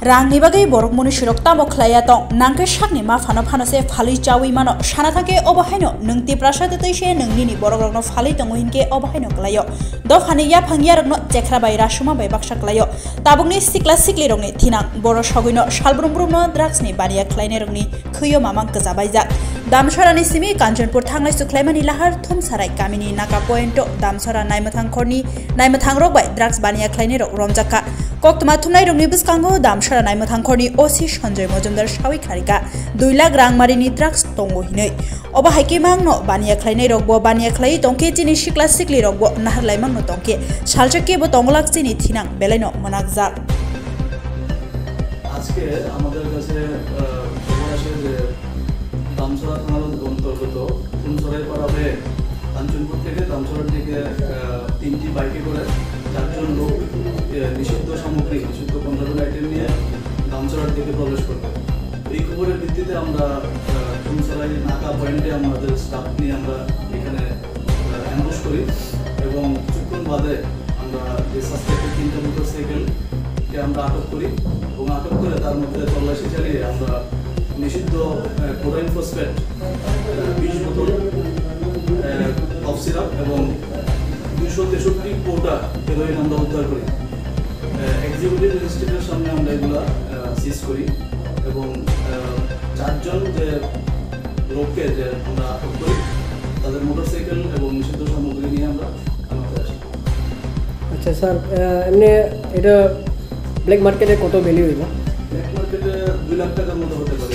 Rangni bagai borok muni shirok tamo khlaya tong nangke shakni ma phano phano se phali chawi mano shana thake obahaino nungti prasad teise nungni ni borok rokno phali tongo hinke obahaino klayo do phani ya phangya rokno jekra bai rasuma bai baksa klayo tabungni sikla sikli rokni thinang boro shoguino shalbrumbrumno drugs ni baniya khlaine rokni khyo mamang kajabai jak Damsarani simi Kanchanpur thanglai suklaimani lahar thumsarai kamini naka pointo Damsara naimathang khorni naimathang rok bai drugs baniya khlaine rok romjaka Koktuma thumnai rokni biskango Damsara naimathang khorni OC Sanjay Mojumdar shawi kharika 2 lakh rangmarini drugs tongo hinai oba haiki mangno baniya khlainai rok bo baniya khlai tongke chini sikla sikli rok bo naharlai mangno tongke salchake bo tonglak chini thinang belaino monakjak আজকে আমাদের কাছে খবর আসে যে দামছড়া থানার অন্তর্গত ফুলছড়াই পাড়া হয়ে কাঞ্চনপুর থেকে দামছড়ার দিকে 3টি বাইকে করে 4জন লোক নিষিদ্ধ সামগ্রী নিষিদ্ধ কন্ট্রোল আইটেম নিয়ে দামছড়ার দিকে প্রবেশ করবে এই খবরের ভিত্তিতে আমরা ফুলছড়াই নাকা পয়েন্টে আমাদের স্টাফ নিয়ে আমরা এখানে অ্যাম্বুশ করি এবং কিছুক্ষণ বাদে আমরা যে সাসপেক্টেড 3টা মোটরসাইকেলকে আমরা আটক করি এবং আটক করে তার মধ্যে তল্লাশি চালিয়ে আমরা নিষিদ্ধ কোডাইন ফসফেট 20 বোতল কফ সিরাপ এবং 263 কোটা হেরোইন আমরা উদ্ধার করি এক্সিকিউটিভ ম্যাজিস্ট্রেটের সামনে আমরা এগুলা সিজ করি এবং 4জন যে লোককে যে আমরা আটক করি তাদের মোটরসাইকেল এবং নিষিদ্ধ সামগ্রী নিয়ে আমরা থানাতে আসি আচ্ছা স্যার এমনি এটা ব্ল্যাক মার্কেটে কত ভ্যালু হইব ব্ল্যাক মার্কেটে 2 লাখ টাকার মতো হতে পারে